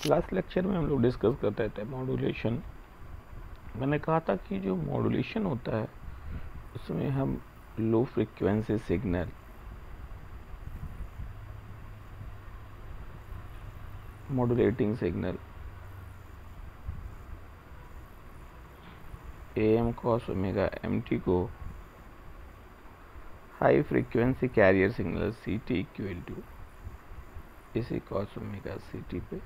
Last lecture में हम लोग डिस्कस करते थे मॉड्यूलेशन। मैंने कहा था कि जो मॉड्यूलेशन होता है उसमें हम low frequency signal, modulating signal, AM cos omega MT को high frequency carrier signal CT equal to इसी cos ओमेगा CT पे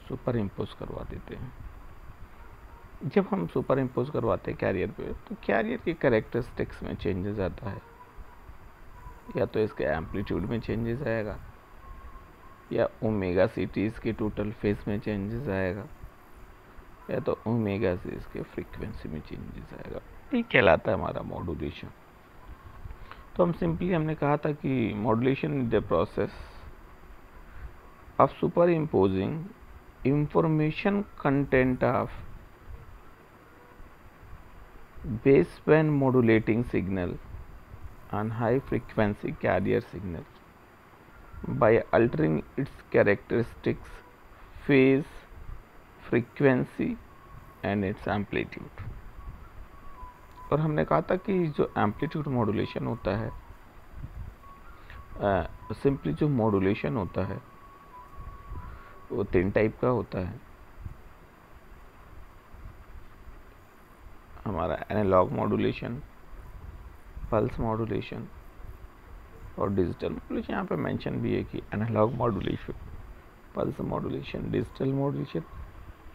सुपर इम्पोज करवा देते हैं। जब हम सुपर इम्पोज करवाते हैं कैरियर पे तो कैरियर की कैरेक्टरिस्टिक्स में चेंजेस आता है, या तो इसके एम्पलीट्यूड में चेंजेस आएगा, या ओमेगा CT इसके टोटल फेज में चेंजेस आएगा, या तो ओमेगा से इसके फ्रीक्वेंसी में चेंजेस आएगा। ये कहलाता है हमारा मॉड्यूलेशन। तो हमने कहा था कि modulation is the process of super imposing information content of baseband modulating signal on high frequency carrier signal by altering its characteristics, phase, frequency and its amplitude। और हमने कहा था कि जो एम्पलीट्यूड मॉड्यूलेशन होता है, सिंपली जो मॉड्यूलेशन होता है वो 3 टाइप का होता है। हमारा एनालॉग मॉड्यूलेशन, पल्स मॉड्यूलेशन और डिजिटल मॉड्यूलेशन। यहाँ पे मेंशन भी है कि analogue modulation, pulse modulation, digital modulation.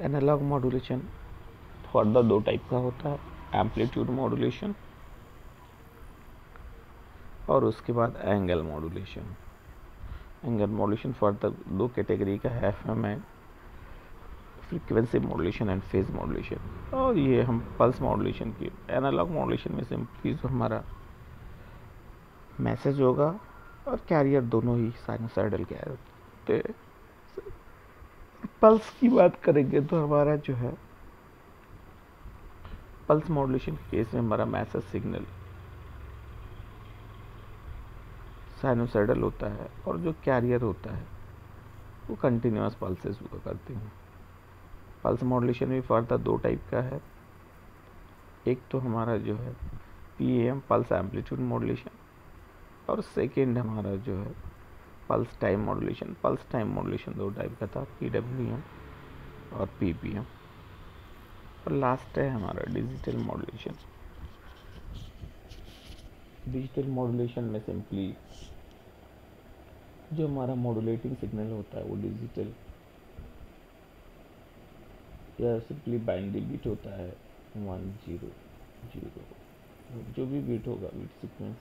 Analogue modulation further 2 type का होता है, एम्पलीट्यूड मॉड्यूलेशन और उसके बाद angle modulation. Angle modulation further 2 category का है, FM है, frequency modulation and phase modulation. और ये हम पल्स मॉड्यूलेशन की, एनालॉग मॉड्यूलेशन में सिंपली जो हमारा मैसेज होगा और कैरियर दोनों ही साइनोसाइडल कैरियर। पल्स की बात करेंगे तो हमारा जो है पल्स मॉड्यूलेशन के केस में हमारा मैसेज सिग्नल साइनोसाइडल होता है और जो कैरियर होता है वो कंटिन्यूअस पल्सेस हुआ करते हैं। पल्स मॉड्यूलेशन भी फर्दर 2 टाइप का है। एक तो हमारा जो है PAM पल्स एम्पलीट्यूड मॉड्यूलेशन और सेकेंड हमारा जो है pulse time modulation. Pulse time modulation 2 type का था, PWM और PPM। और लास्ट है हमारा डिजिटल मॉड्यूलेशन। डिजिटल मॉड्यूलेशन में सिंपली जो हमारा मॉड्यूलेटिंग सिग्नल होता है वो डिजिटल या सिंपली बाइनरी बीट होता है 1 0 0, जो भी बीट होगा बीट सीक्वेंस।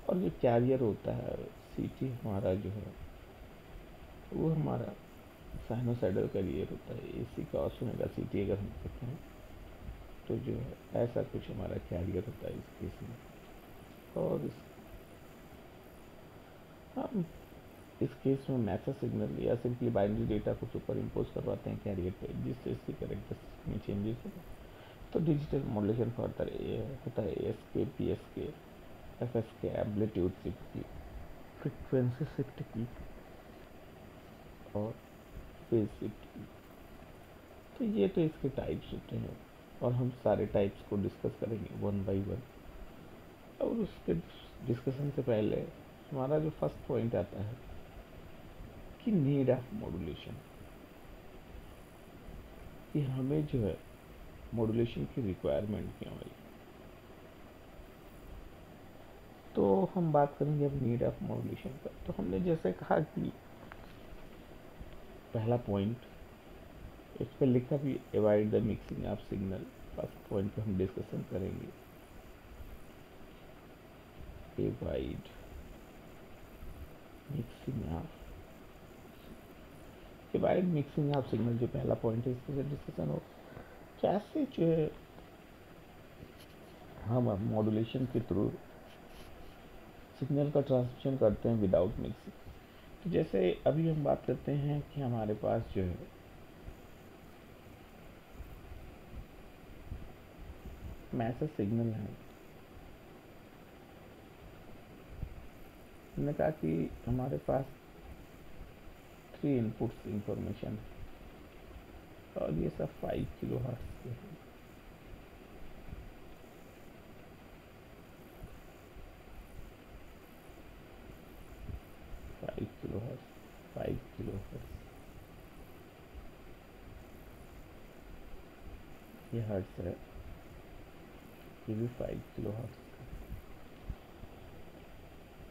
और जो कैरियर होता है CT हमारा जो है वो हमारा साइनोसाइडल कैरियर होता है। AC cos ओमेगा CT अगर हम कहते हैं तो जो है ऐसा कुछ हमारा कैरियर होता है इस केस में। और हम इस केस में मैसेज सिग्नल या सिंपली बाइनरी डेटा को सुपर इम्पोज करवाते हैं कैरियर पे, जिससे इसकी कैरेक्टरिस्टिक में चेंजेस होता है। तो डिजिटल मॉड्यूलेशन फर्दर होता है ASK, PSK, FSK, amplitude shift की, फ्रीक्वेंसी शिफ्ट की और फेज शिफ्ट की। तो ये तो इसके टाइप्स होते हैं और हम सारे टाइप्स को डिस्कस करेंगे 1 बाई 1। और उसके डिस्कशन से पहले हमारा जो फर्स्ट पॉइंट आता है कि नीड ऑफ मॉड्यूलेशन, कि हमें जो है मॉड्यूलेशन की रिक्वायरमेंट क्यों है। तो हम बात करेंगे अब नीड ऑफ मॉड्यूलेशन पर। तो हमने जैसे कहा कि पहला पॉइंट इस पर लिखा भी, avoid the mixing of signal. First point पे हम डिस्कशन करेंगे avoid mixing of, avoid mixing of signal जो पहला पॉइंट है इस पर डिस्कशन हो। कैसे जो है हम मॉड्यूलेशन के थ्रू सिग्नल का ट्रांसमिशन करते हैं विदाउट मिक्सिंग। तो जैसे अभी हम बात करते हैं कि हमारे पास जो है मैसेज सिग्नल है। हमने कहा कि हमारे पास 3 इनपुट्स इंफॉर्मेशन और ये सब 5 किलो हर्ट्ज के हैं। Five kilo hertz, 5 kilo hertz, ये हर्ट्ज है, ये भी 5 किलो हर्ट्ज का।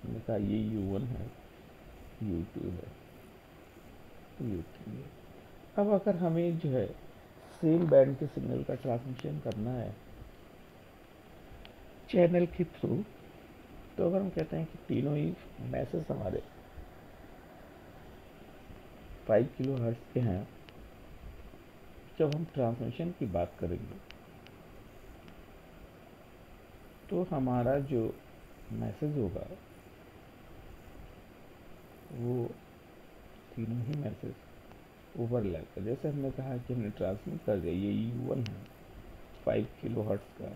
मैंने कहा ये U1 है, U2 है, U3 है। अब अगर हमें जो है सेम बैंड के सिग्नल का ट्रांसमिशन करना है चैनल के थ्रू, तो अगर हम कहते हैं कि तीनों ही मैसेज हमारे 5 किलो हर्ट्ज के हैं, जब हम ट्रांसमिशन की बात करेंगे तो हमारा जो मैसेज होगा वो तीनों ही मैसेज ओवरलैप कर, जैसे हमने कहा कि हमने ट्रांसमिट कर दिया, ये U1 है 5 किलो हर्ट्ज का,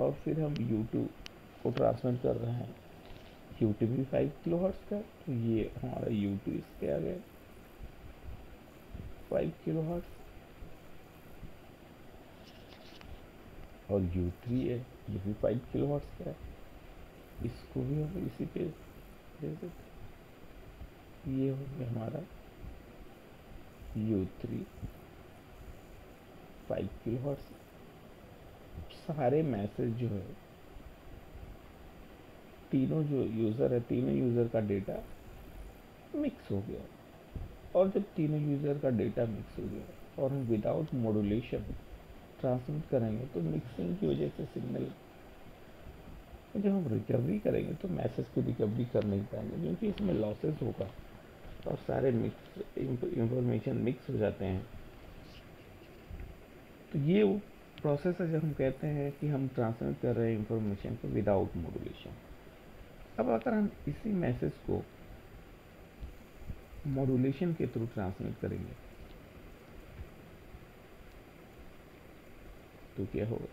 और फिर हम U2 को ट्रांसमिट कर रहे हैं, U2 भी 5 किलो हर्ट्ज का, तो ये हमारा U2 इसके आ गया 5 किलो हर्ट्ज, और U3 है, ये भी 5 किलो हर्ट्ज का है, इसको भी हम इसी पे दे सकते। ये हो गया हमारा U3 5 किलो हर्ट्ज। सारे मैसेज जो है तीनों जो यूज़र है, तीनों यूज़र का डेटा मिक्स हो गया, और जब तीनों यूज़र का डेटा मिक्स हो गया और हम विदाउट मॉड्यूलेशन ट्रांसमिट करेंगे, तो मिक्सिंग की वजह से सिग्नल जब हम रिकवरी करेंगे तो मैसेज की रिकवरी कर नहीं पाएंगे, क्योंकि इसमें लॉसेस होगा और सारे मिक्स इंफॉर्मेशन मिक्स हो जाते हैं। तो ये वो प्रोसेस है जब हम कहते हैं कि हम ट्रांसमिट कर रहे हैं इंफॉर्मेशन को विदाउट मॉड्यूलेशन। अब अगर हम इसी मैसेज को मॉड्यूलेशन के थ्रू ट्रांसमिट करेंगे तो क्या होगा?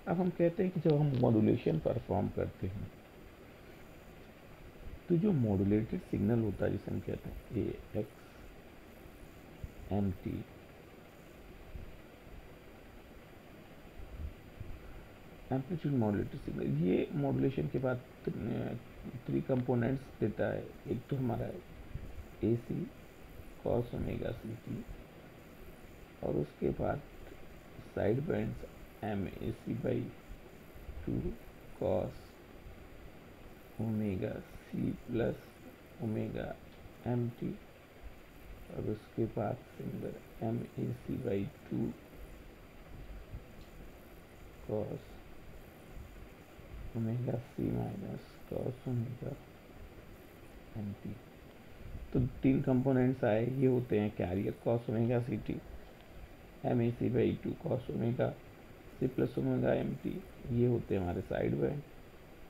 अब हम कहते हैं कि जब हम मॉड्यूलेशन परफॉर्म करते हैं तो जो मॉड्यूलेटेड सिग्नल होता है, जिसे हम कहते हैं AXMT, एम्पलीट्यूड मॉड्यूलेटेड सिग्नल, ये मॉड्यूलेशन के बाद 3 कंपोनेंट्स देता है। एक तो हमारा AC cos ओमेगा CT, और उसके बाद side bands MAC/2 cos omega C plus omega MT, और उसके बाद single MAC/2 cos omega C minus cos omega MT। तो 3 कंपोनेंट्स आए, ये होते हैं carrier cos omega CT, MAC/2 cos omega C plus omega MT, ये होते हैं हमारे साइड बैंड,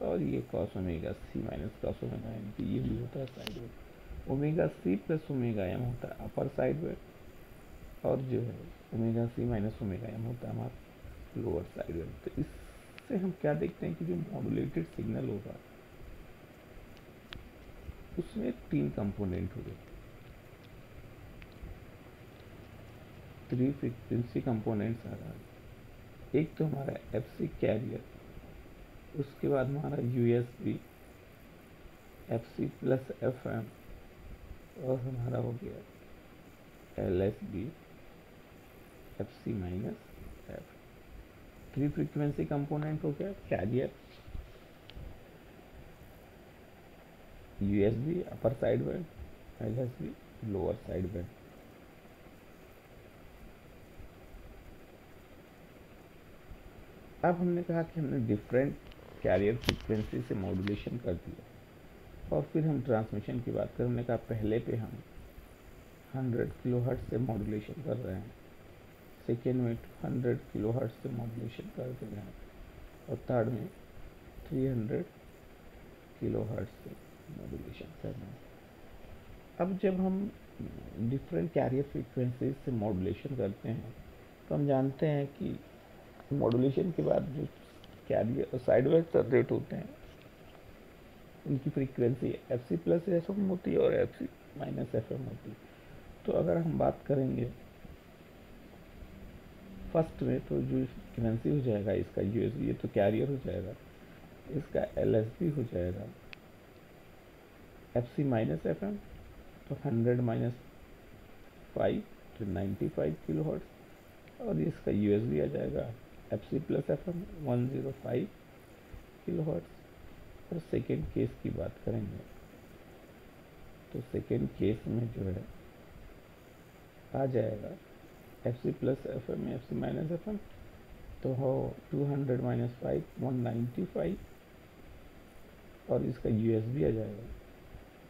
और ये cos omega C minus cos omega MT, ये भी होता है side band. Omega C plus omega M होता है अपर साइड बैंड, और जो है omega C minus omega M होता है हमारा लोअर साइड बैंड। तो इससे हम क्या देखते हैं कि जो मॉड्यूलेटेड सिग्नल होगा उसमें 3 कंपोनेंट हो गए, 3 फ्रीक्वेंसी कंपोनेंट्स आ रहा है। एक तो हमारा FC कैरियर, उसके बाद हमारा USB FC प्लस FM, और हमारा हो गया LSB FC minus F। 3 frequency component हो गया, carrier, USB upper side band, LSB lower side band. अब हमने कहा कि हमने डिफरेंट कैरियर फ्रीक्वेंसी से मॉड्यूलेशन कर दिया, और फिर हम ट्रांसमिशन की बात करें, हमने कहा पहले पे हम 100 किलो हर्ट्ज से मॉड्यूलेशन कर रहे हैं, सेकेंड में 100 किलो हर्ट्ज से मॉड्यूलेशन कर दे रहे हैं, और थर्ड में 300 किलो हर्ट्ज से मॉड्यूलेशन कर रहे हैं। अब जब हम डिफरेंट कैरियर फ्रीक्वेंसी से मॉड्यूलेशन करते हैं तो हम जानते हैं कि मॉड्यूलेशन के बाद जो कैरियर साइड वेव रेट होते हैं इनकी frequency F C plus F M होती है और F C minus F M होती है। तो अगर हम बात करेंगे फर्स्ट में, तो जो फ्रीक्वेंसी हो जाएगा इसका यूएसबी, ये तो कैरियर हो जाएगा, इसका एलएसबी हो जाएगा F C minus F M, तो 100 माइनस 5 तो 95 किलो हर्ट्ज, और इसका यूएसबी आ जाएगा F C plus F M 105 kilo hertz. और सेकेंड केस की बात करेंगे तो सेकेंड केस में जो है आ जाएगा F C plus F M F C minus F M, तो हो 200 माइनस 5 195, और इसका यूएसबी आ जाएगा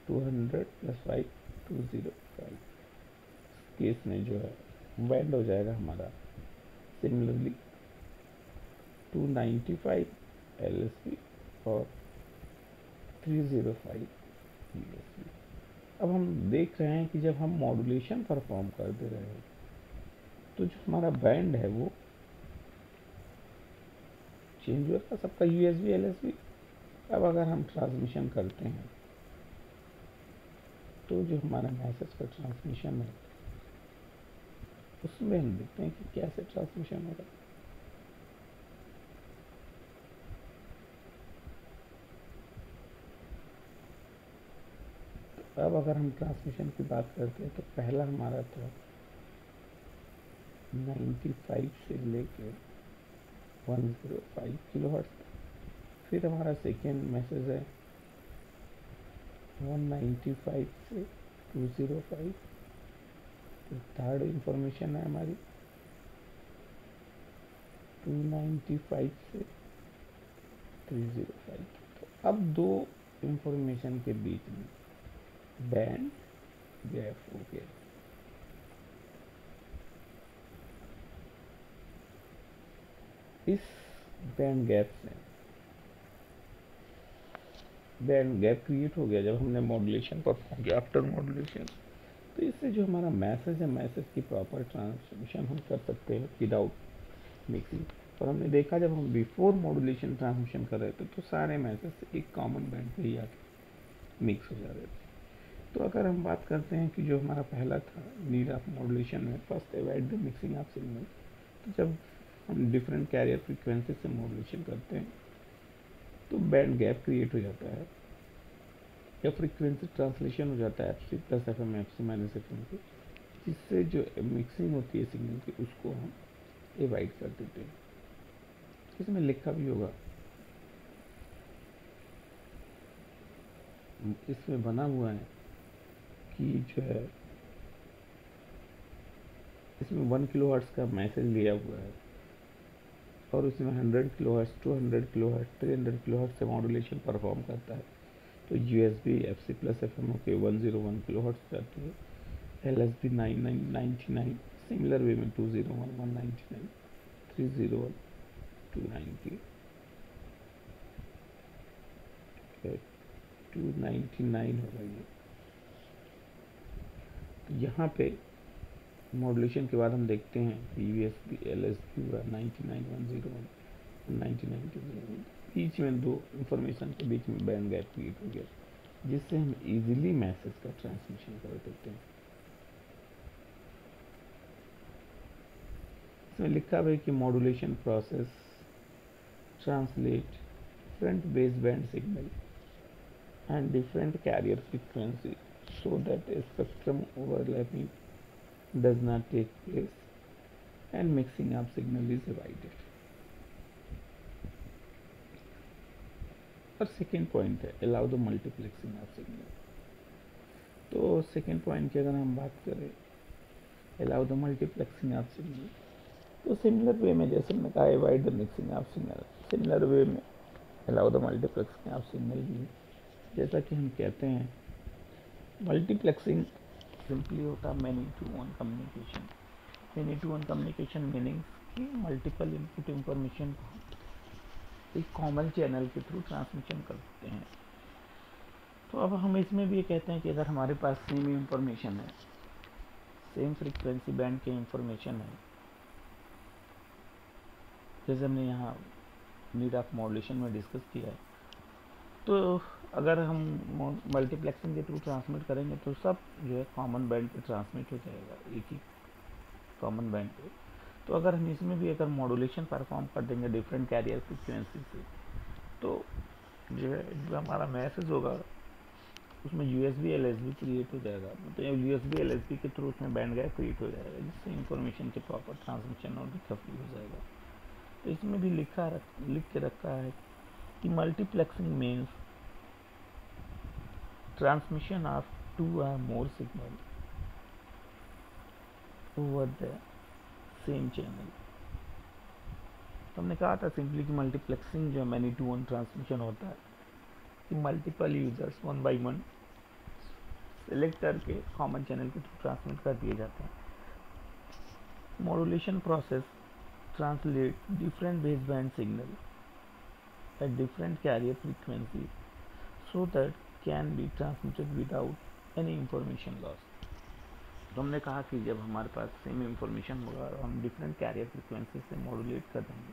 200 प्लस 5 205। केस में जो है बैंड हो जाएगा हमारा सिमिलरली 295 एलएसबी और 305 यूएसबी। अब हम देख रहे हैं कि जब हम मॉड्यूलेशन परफॉर्म कर दे रहे हैं तो जो हमारा बैंड है वो चेंज होगा सबका यूएसबी एलएसबी। अब अगर हम ट्रांसमिशन करते हैं तो जो हमारा मैसेज का ट्रांसमिशन है उसमें हम देखते हैं कि कैसे ट्रांसमिशन होगा। तो अब अगर हम ट्रांसमिशन की बात करते हैं तो पहला हमारा था 95 से लेके 105 किलो हर्ट्ज, फिर हमारा सेकेंड मैसेज है 195 से 205, थर्ड इंफॉर्मेशन है हमारी 295 से 305। तो अब दो इंफॉर्मेशन के बीच में बैंड गैप हो गया। इस बैंड गैप से बैंड गैप क्रिएट हो गया जब हमने मॉड्यूलेशन परफॉर्म किया। आफ्टर मॉड्यूलेशन तो इससे जो हमारा मैसेज है, मैसेज की प्रॉपर ट्रांसमिशन हम कर सकते हैं विदाउट मिक्सिंग। और हमने देखा जब हम बिफोर मॉड्यूलेशन ट्रांसमिशन कर रहे थे तो सारे मैसेज एक कॉमन बैंड पे ही आके मिक्स हो जा रहे थे। तो अगर हम बात करते हैं कि जो हमारा पहला था नीड ऑफ मॉड्यूलेशन में, first avoid the mixing of signal, तो जब हम डिफरेंट कैरियर फ्रीक्वेंसी से मॉड्यूलेशन करते हैं तो बैंड गैप क्रिएट हो जाता है या फ्रीक्वेंसी ट्रांसलेशन हो जाता है F C plus F M F C minus F M की, जिससे जो मिक्सिंग होती है सिग्नल की उसको हम एवॉइड कर देते हैं। इसमें लिखा भी होगा, इसमें बना हुआ है कि जो है इसमें 1 किलो हर्ट्ज का मैसेज लिया हुआ है और उसमें 100 kilo hertz 200 kilo hertz 300 kilo hertz से मॉड्यूलेशन परफॉर्म करता है। तो USB F C plus F M के 101 किलो हर्ट्ज जाती है, L S B 99 similar way में 201 199 301 290 299 होगा ये। तो यहाँ पे मॉड्यूलेशन के बाद हम देखते हैं कि यूएसबी एल एस बी हुआ 99 101 199 201, बीच में दो इंफॉर्मेशन के बीच में बैंड गैप क्रिएट हो गया, जिससे हम इजीली मैसेज का ट्रांसमिशन कर देते हैं। इसमें लिखा हुआ है कि modulation process translate different baseband signal and different carrier frequency so that a spectrum overlapping does not take place and mixing of signal is avoided। और सेकेंड पॉइंट है allow the multiplexing of signal. तो second point की अगर हम बात करें allow the multiplexing of signal, तो similar way में जैसे मैंने कहा avoid the mixing of signal, similar way में allow the multiplexing of signal भी, जैसा कि हम कहते हैं मल्टीप्लेक्सिंग सिंपली होता many to one communication. Many to one communication meaning कि मल्टीपल इनपुट इंफॉर्मेशन को एक कॉमन चैनल के थ्रू ट्रांसमिशन करते हैं। तो अब हम इसमें भी ये कहते हैं कि अगर हमारे पास सेम इंफॉर्मेशन है, सेम फ्रीक्वेंसी बैंड के इंफॉर्मेशन है, जैसे हमने यहाँ नीड ऑफ मॉड्यूलेशन में डिस्कस किया है, तो अगर हम मल्टीप्लेक्सिंग के थ्रू ट्रांसमिट करेंगे तो सब जो है कॉमन बैंड पे ट्रांसमिट हो जाएगा, एक ही कॉमन बैंड पे। तो अगर हम इसमें भी अगर मॉड्यूलेशन परफॉर्म कर देंगे डिफरेंट कैरियर फ्रिक्वेंसी से, तो जो है जो हमारा मैसेज होगा उसमें यूएसबी एलएसबी क्रिएट हो जाएगा, मतलब यूएसबी एलएसबी के थ्रू उसमें बैंड गैप क्रिएट हो जाएगा, जिससे इंफॉर्मेशन के प्रॉपर ट्रांसमिशन और रिकवरी हो जाएगा। तो इसमें भी लिख के रखा है कि multiplexing means transmission of 2 or more signal over the same channel. तो हमने कहा था सिंपली कि मल्टीप्लेक्सिंग जो मैनी टू वन ट्रांसमिशन होता है कि multiple users one by one select करके कॉमन चैनल के थ्रू ट्रांसमिट कर दिए जाते हैं। Modulation process translate different base band signal at different carrier frequency so that can be transmitted without any information loss. तो हमने कहा कि जब हमारे पास सेम इंफॉर्मेशन होगा और हम डिफरेंट कैरियर फ्रीक्वेंसी से मॉड्यूलेट कर देंगे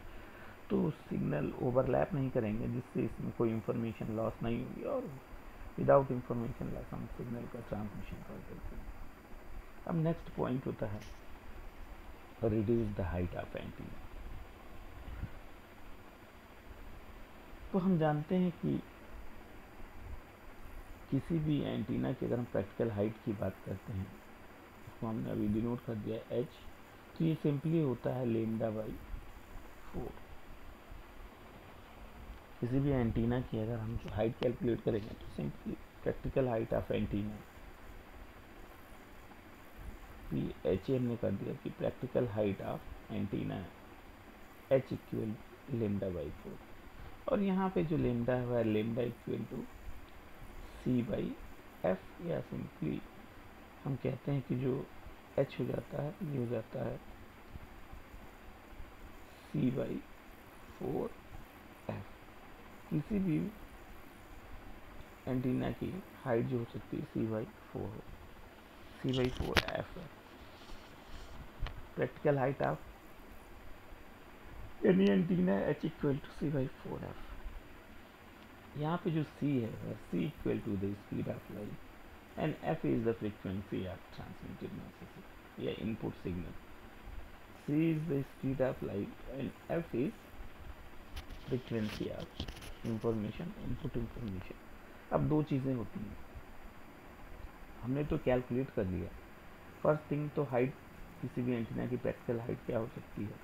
तो सिग्नल ओवरलैप नहीं करेंगे, जिससे इसमें कोई इंफॉर्मेशन लॉस नहीं होगी और विदाउट इंफॉर्मेशन लॉस हम सिग्नल का ट्रांसमिशन कर देते हैं। अब नेक्स्ट पॉइंट होता है reduce the height of antenna. तो हम जानते हैं कि किसी भी एंटीना की अगर हम प्रैक्टिकल हाइट की बात करते हैं, उसको हमने अभी डिनोट कर दिया h, तो ये सिंपली होता है लेमडा बाई 4। किसी भी एंटीना की अगर हम जो हाइट कैलकुलेट करेंगे तो simply practical height of antenna H हमने कर दिया कि practical height of antenna h equal lambda by 4, और यहाँ पे जो लेमडा है वह lambda equal to c by F, या सिंपली हम कहते हैं कि जो h हो जाता है ये हो जाता है c बाई 4 एफ। किसी भी एंटीना की हाइट जो हो सकती है c बाई 4 एफ है। Practical height of any antenna h equal to c by 4 f. यहाँ पे जो c है वह c equal to the speed of light and f is the frequency of transmitted message या input signal. c is the speed of light and f is frequency of information, input information. अब दो चीज़ें होती हैं, हमने तो calculate कर लिया। फर्स्ट थिंग तो हाइट, किसी भी एंटीना की प्रैक्टिकल हाइट क्या हो सकती है,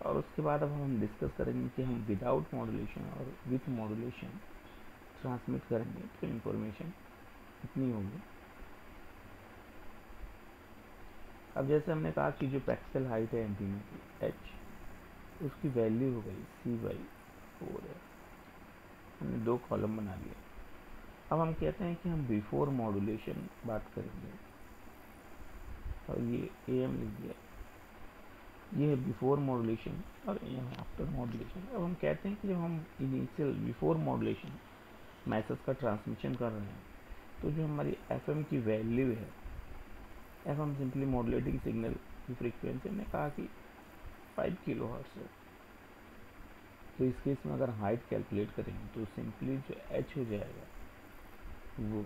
और उसके बाद अब हम डिस्कस करेंगे कि हम विदाउट मॉड्यूलेशन और विथ मॉड्यूलेशन ट्रांसमिट करेंगे तो इंफॉर्मेशन कितनी होगी। अब जैसे हमने कहा कि जो प्रैक्टिकल हाइट है एंटीना की h, उसकी वैल्यू हो गई c बाई 4 है। हमने दो कॉलम बना लिए। अब हम कहते हैं कि हम बिफोर मॉड्यूलेशन बात करेंगे, और ये am लिख दिया, ये है बिफोर मॉड्यूलेशन और ये है आफ्टर मॉड्यूलेशन। अब हम कहते हैं कि जब हम इनिशियल बिफोर मॉड्यूलेशन मैसेज का ट्रांसमिशन कर रहे हैं तो जो हमारी एफएम की वैल्यू है, एफएम सिंपली मॉड्यूलेटिंग सिग्नल की फ्रीक्वेंसी, हमने कहा कि 5 किलो हर्ट्ज है। तो इस केस में अगर हाइट कैलकुलेट करेंगे तो सिंपली जो h हो जाएगा वो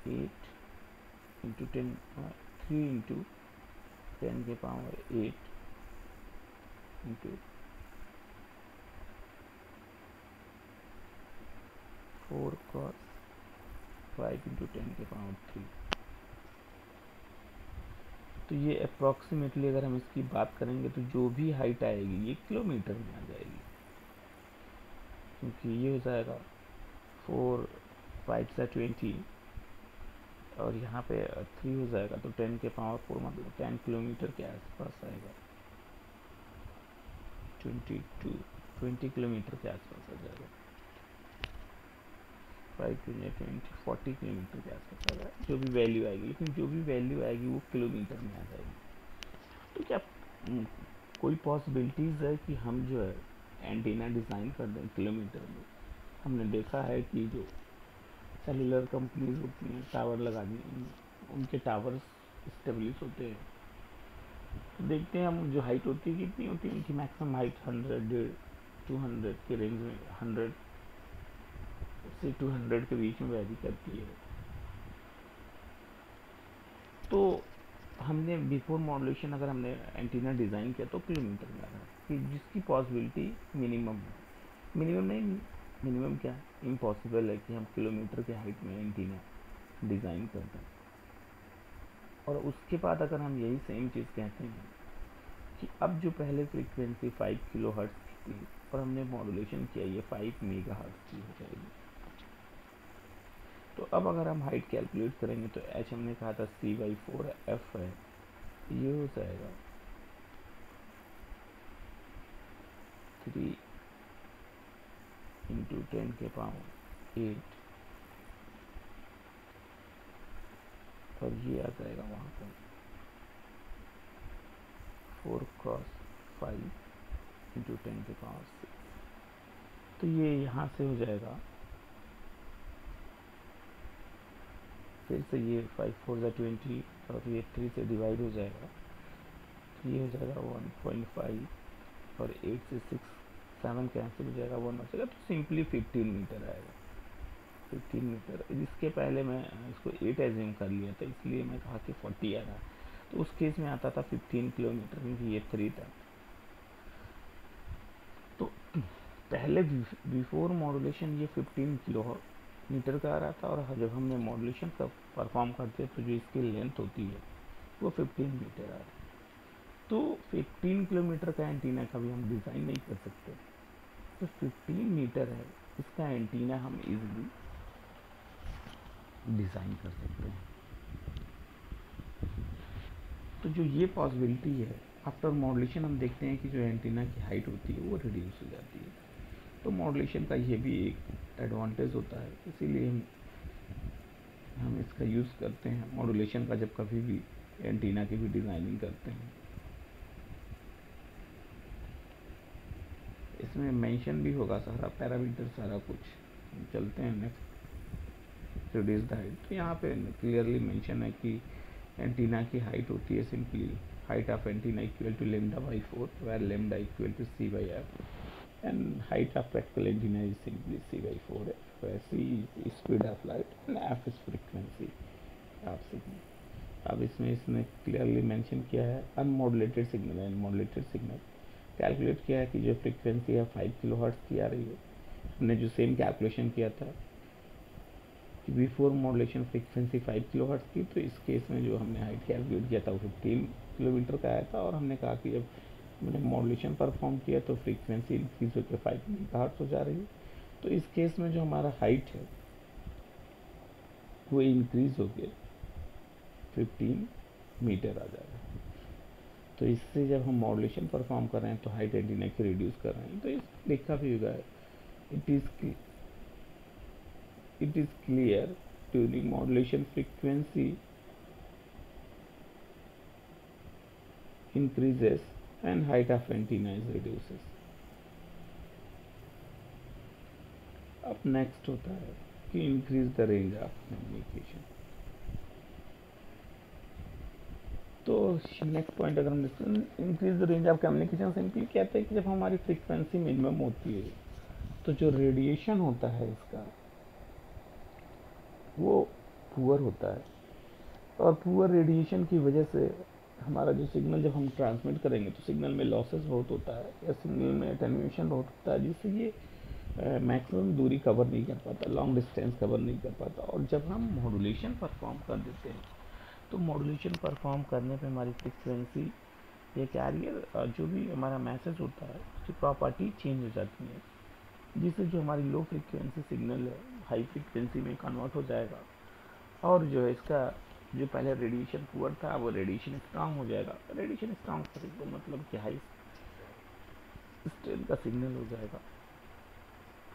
8 इंटू 10 3 इंटू 10 के पावर 8 इंटू 4 cos 5 इंटू 10 के पावर 3। तो ये अप्रॉक्सीमेटली अगर हम इसकी बात करेंगे तो जो भी हाइट आएगी ये किलोमीटर में आ जाएगी, क्योंकि ये हो जाएगा 4 5 से 20 और यहाँ पे 3 हो जाएगा तो 10 के पावर 4, मतलब 10 किलोमीटर के आसपास आएगा। 20 किलोमीटर के आसपास आ जाएगा। 5 20 40 किलोमीटर के आसपास आ जाएगा जो भी वैल्यू आएगी, लेकिन जो भी वैल्यू आएगी वो किलोमीटर में आ जाएगी। तो क्या कोई पॉसिबिलिटीज़ है कि हम जो है एंटीना डिज़ाइन कर दें किलोमीटर में? हमने देखा है कि जो सेलुलर कंपनीज होती हैं टावर लगा दी, उनके टावर्स इस्टेब्लिश होते हैं, तो देखते हैं हम जो हाइट होती है कितनी होती है उनकी, मैक्सिमम हाइट 100 200 के रेंज में, 100 से 200 के बीच में वैरी करती है। तो हमने बिफोर मॉड्यूलेशन अगर हमने एंटीना डिज़ाइन किया तो किलोमीटर में आ रहा है कि जिसकी पॉसिबिलिटी मिनिमम है। मिनिमम नहीं, मिनिमम क्या इम्पॉसिबल है कि हम किलोमीटर के हाइट में एंटीना डिज़ाइन कर दें। और उसके बाद अगर हम यही सेम चीज़ कहते हैं कि अब जो पहले फ्रीक्वेंसी 5 किलो हर्ट्ज की थी और हमने मॉड्यूलेशन किया ये 5 मेगा हर्ट्ज की हो जाएगी। तो अब अगर हम हाइट कैलकुलेट करेंगे तो एच हमने कहा था C/4 एफ है, ये हो जाएगा 3 × 10⁸ और ये आ जाएगा वहाँ पर 4×5 × 10⁶। तो ये यहाँ से हो जाएगा, फिर से ये 5×4 = 20 और ये 3 से डिवाइड हो जाएगा, तो ये हो जाएगा 1.5 और 8 से 6 7 कैंसिल हो जाएगा, 1 बचेगा, तो सिंपली 15 मीटर आएगा। 15 मीटर। इसके पहले मैं इसको 8 एज्यूम कर लिया था, इसलिए मैं कहा कि 40 आ रहा, तो उस केस में आता था 15 किलोमीटर, क्योंकि ये 3 था। तो पहले बिफोर मॉड्यूलेशन ये 15 किलोमीटर का आ रहा था, और जब हमने मॉड्यूलेशन का परफॉर्म करते हैं तो जो इसकी लेंथ होती है वो 15 मीटर आ रहा है। तो 15 किलोमीटर का एंटीना कभी हम डिज़ाइन नहीं कर सकते, तो 15 मीटर है इसका एंटीना हम इजीली डिज़ाइन कर सकते हैं। तो जो ये पॉसिबिलिटी है, आफ्टर मॉड्यूलेशन हम देखते हैं कि जो एंटीना की हाइट होती है वो रिड्यूस हो जाती है। तो मॉड्यूलेशन का ये भी एक एडवांटेज होता है, इसीलिए हम इसका यूज़ करते हैं मॉड्यूलेशन का जब कभी भी एंटीना की भी डिज़ाइनिंग करते हैं। इसमें मेंशन भी होगा सारा पैरामीटर, सारा कुछ। चलते हैं नेक्स्ट, रिड्यूस द हाइट। तो यहाँ पे क्लियरली मेंशन है कि एंटीना की हाइट होती है simply height of antenna equal to λ/4 where λ equal to C/f and height of practical antenna is simply C/4 where C is speed of light and f is frequency of signal. अब इसने clearly mention किया है unmodulated signal and modulated signal calculate किया है कि जो frequency है 5 kilo hertz की आ रही है। हमने जो सेम कैलकुलेशन किया था कि before modulation frequency 5 kilo hertz की, तो इस केस में जो हमने हाइट कैलकुलेट किया था वो 15 किलोमीटर का आया था, और हमने कहा कि जब मैंने मॉड्यूलेशन परफॉर्म किया तो फ्रीक्वेंसी इंक्रीज होकर 5 मेगाहर्ट्ज हो जा रही है। तो इस केस में जो हमारा हाइट है वो इंक्रीज होकर 15 मीटर आ जाएगा। तो इससे जब हम मॉड्यूलेशन परफॉर्म कर रहे हैं तो हाइट एंटीना की रिड्यूस कर रहे हैं, तो इस लिखा भी होगा it is clear during modulation frequency increases and height of antenna is reduces. अब नेक्स्ट होता है कि increase the range of communication. तो नेक्स्ट पॉइंट अगर हम increase the range of communication, simply कहते हैं कि जब हमारी फ्रीक्वेंसी मिनिमम होती है तो जो रेडिएशन होता है इसका वो पुअर होता है, और पुअर रेडिएशन की वजह से हमारा जो सिग्नल जब हम ट्रांसमिट करेंगे तो सिग्नल में लॉसेस बहुत होता है या सिग्नल में एटेन्यूएशन बहुत होता है, जिससे ये मैक्सिमम दूरी कवर नहीं कर पाता, लॉन्ग डिस्टेंस कवर नहीं कर पाता। और जब हम मॉड्यूलेशन परफॉर्म कर देते हैं तो मॉड्यूलेशन परफॉर्म करने पे हमारी फ्रीक्वेंसी या कैरियर जो भी हमारा मैसेज होता है उसकी प्रॉपर्टी चेंज हो जाती है, जिससे जो हमारी लो फ्रीक्वेंसी सिग्नल है हाई फ्रीक्वेंसी में कन्वर्ट हो जाएगा, और जो है इसका जो पहले रेडिएशन पुअर था वो रेडिएशन स्ट्रांग हो जाएगा। रेडिएशन स्ट्रांग का मतलब कि हाई स्ट्रेंथ का सिग्नल हो जाएगा,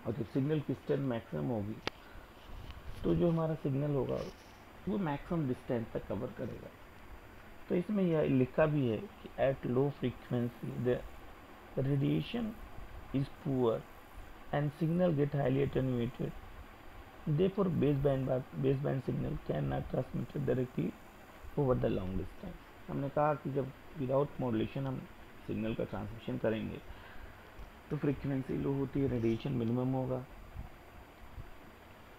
और जब सिग्नल की स्ट्रेंथ मैक्सिमम होगी तो जो हमारा सिग्नल होगा वो मैक्सिमम डिस्टेंस तक कवर करेगा। तो इसमें यह लिखा भी है कि at low frequency the radiation is poor and signal get highly attenuated, therefore baseband signal cannot transmitted directly over the long distance। हमने कहा कि जब विदाउट मॉड्यूलेशन हम सिग्नल का ट्रांसमिशन करेंगे तो फ्रीक्वेंसी लो होती है, रेडिएशन मिनिमम होगा,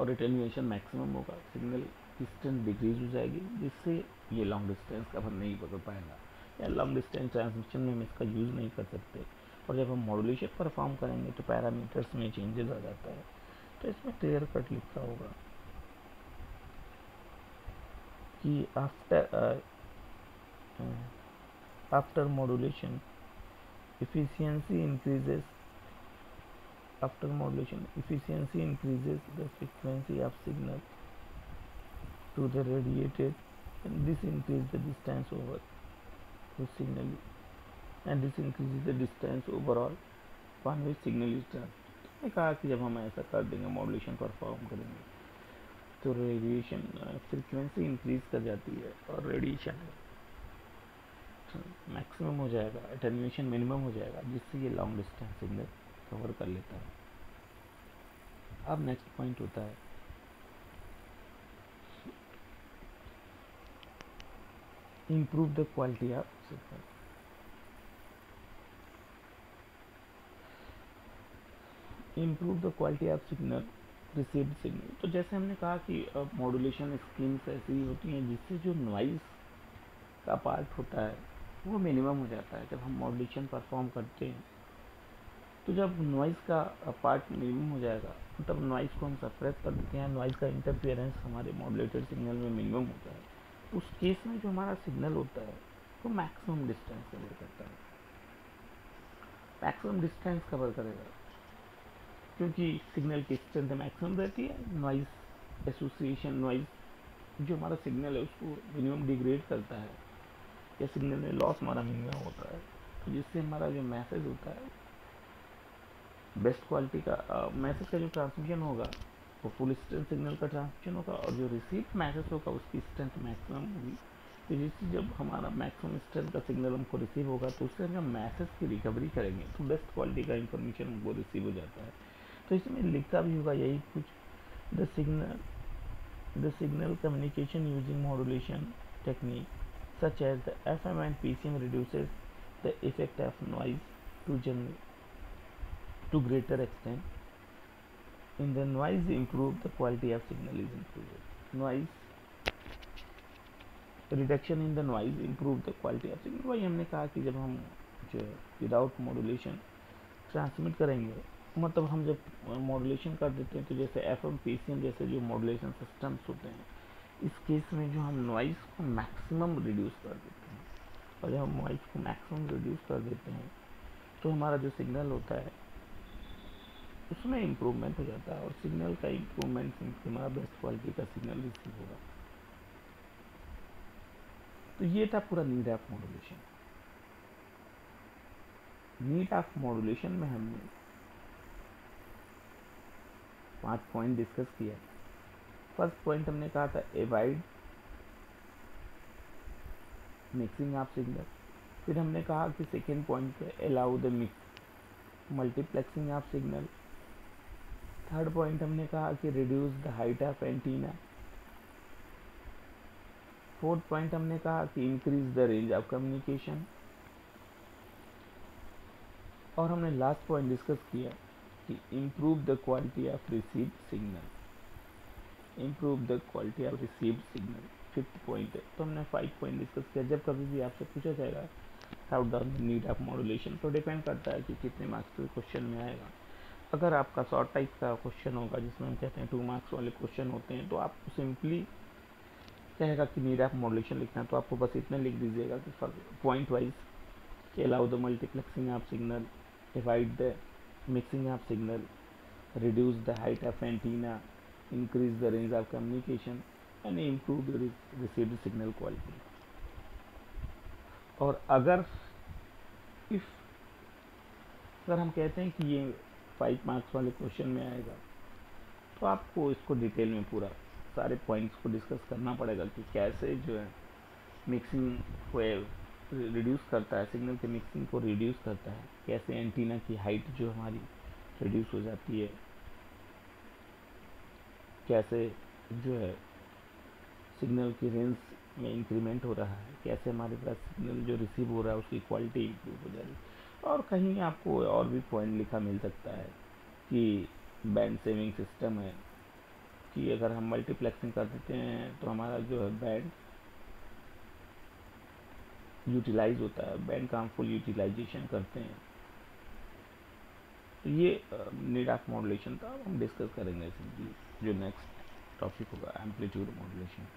और एटेन्यूएशन मैक्सिमम होगा, सिग्नल डिस्टेंस डिक्रीज हो जाएगी, जिससे ये लॉन्ग डिस्टेंस कवर नहीं पकड़ पाएगा, या लॉन्ग डिस्टेंस ट्रांसमिशन में हम इसका यूज़ नहीं कर सकते। और जब हम मॉड्यूलेशन परफॉर्म करेंगे तो पैरामीटर्स में चेंजेस आ जाता है। तो इसमें क्लियर कट लिखा होगा कि after modulation efficiency increases after modulation efficiency increases the frequency of signal to the radiated, and this increases the distance over which signal and this increases the distance overall upon which signal is transmitted। मैं कहा कि जब हम ऐसा कर देंगे, modulation perform करेंगे, तो रेडिएशन फ्रीक्वेंसी इंक्रीज कर जाती है और रेडिएशन मैक्सिमम हो जाएगा, एटेन्यूएशन मिनिमम हो जाएगा, जिससे ये लॉन्ग डिस्टेंस सिग्नल कवर कर लेता है। अब नेक्स्ट पॉइंट होता है improve the quality of signal। improve the quality of signal received signal। तो जैसे हमने कहा कि मॉड्यूलेशन स्कीम्स ऐसी होती हैं जिससे जो नॉइज़ का पार्ट होता है वो मिनिमम हो जाता है। जब हम मॉड्यूलेशन परफॉर्म करते हैं तो जब नॉइज़ का पार्ट मिनिमम हो जाएगा तब नॉइज़ को हम सप्रेस कर देते हैं, नॉइज़ का इंटरफेरेंस हमारे मॉड्यूलेटेड सिग्नल में मिनिमम होता है। उस केस में जो हमारा सिग्नल होता है वो मैक्सिमम डिस्टेंस कवर करता है, मैक्सिमम डिस्टेंस कवर करेगा, क्योंकि सिग्नल की स्ट्रेंथ मैक्सिमम रहती है। नॉइज़ एसोसिएशन, नॉइज़ जो हमारा सिग्नल है उसको मिनिमम डिग्रेड करता है, या सिग्नल में लॉस हमारा मिनिमम होता है, तो जिससे हमारा जो मैसेज होता है बेस्ट क्वालिटी का मैसेज का जो ट्रांसमिशन होगा वो फुल स्ट्रेंथ सिग्नल का ट्रांसमिशन होगा, और जो रिसीव मैसेज होगा उसकी स्ट्रेंथ मैक्सिमम होगी। तो जिससे जब हमारा मैक्सिमम स्ट्रेंथ का सिग्नल हमको रिसीव होगा तो उससे हम जब मैसेज की रिकवरी करेंगे तो बेस्ट क्वालिटी का इंफॉर्मेशन हमको रिसीव हो जाता है। तो इसमें लिखा भी होगा यही कुछ, the signal communication using modulation technique such as the FM and PCM reduces the effect of noise to greater extent in the noise improve the quality of signal is improved। noise reduction in the noise improve the quality of signal। वही हमने कहा कि जब हम जो without modulation transmit करेंगे, मतलब हम जब मॉड्यूलेशन कर देते हैं तो जैसे FM PCM जैसे जो मॉड्यूलेशन सिस्टम्स होते हैं, इस केस में जो हम नॉइज़ को मैक्सिमम रिड्यूस कर देते हैं, और जब हम नॉइज़ को मैक्सिमम रिड्यूस कर देते हैं तो हमारा जो सिग्नल होता है उसमें इम्प्रूवमेंट हो जाता है, और सिग्नल का इम्प्रूवमेंट से हमारा बेस्ट क्वालिटी का सिग्नल रिसीव होगा। तो ये था पूरा need of modulation. Need of modulation में हमने 5 पॉइंट डिस्कस किया। फर्स्ट पॉइंट हमने कहा था एवॉइड मिक्सिंग ऑफ सिग्नल। फिर हमने कहा कि सेकेंड पॉइंट पे allow the multiplexing of signal. Third point हमने कहा कि reduce the height of antenna. Fourth point हमने कहा कि increase the range of communication. और हमने लास्ट पॉइंट डिस्कस किया कि improve the quality of received signal. Improve the quality of received signal fifth point है। तो हमने 5 पॉइंट डिस्कस किया। जब कभी भी आपसे पूछा जाएगा how does need of modulation, तो डिपेंड करता है कि कितने मार्क्स के क्वेश्चन में आएगा। अगर आपका शॉर्ट टाइप का क्वेश्चन होगा जिसमें हम कहते हैं 2 मार्क्स वाले क्वेश्चन होते हैं, तो आप सिंपली कहेगा कि नीड ऑफ मॉड्यूलेशन लिखना है, तो आपको बस इतना लिख दीजिएगा कि पॉइंट वाइज कि allow the multiplexing of signal, divide the mixing of signal, reduce the height of antenna, increase the range of communication and improve the received signal quality. और अगर हम कहते हैं कि ये 5 मार्क्स वाले क्वेश्चन में आएगा, तो आपको इसको डिटेल में पूरा सारे पॉइंट्स को डिस्कस करना पड़ेगा कि कैसे जो है मिक्सिंग को रिड्यूस करता है, सिग्नल के मिक्सिंग को रिड्यूस करता है, कैसे एंटीना की हाइट जो हमारी रिड्यूस हो जाती है, कैसे जो है सिग्नल की रेंज में इंक्रीमेंट हो रहा है, कैसे हमारे पास सिग्नल जो रिसीव हो रहा है उसकी क्वालिटी इंप्रूव हो जा रही है। और कहीं आपको और भी पॉइंट लिखा मिल सकता है कि बैंड सेविंग सिस्टम है, कि अगर हम मल्टीप्लेक्सिंग कर देते हैं तो हमारा जो है बैंड यूटिलाइज होता है, बैंड का हम फुल यूटिलाइजेशन करते हैं। तो ये नीड ऑफ मॉड्यूलेशन था, हम डिस्कस करेंगे सिंपली जो नेक्स्ट टॉपिक होगा एम्पलीट्यूड मॉड्यूलेशन।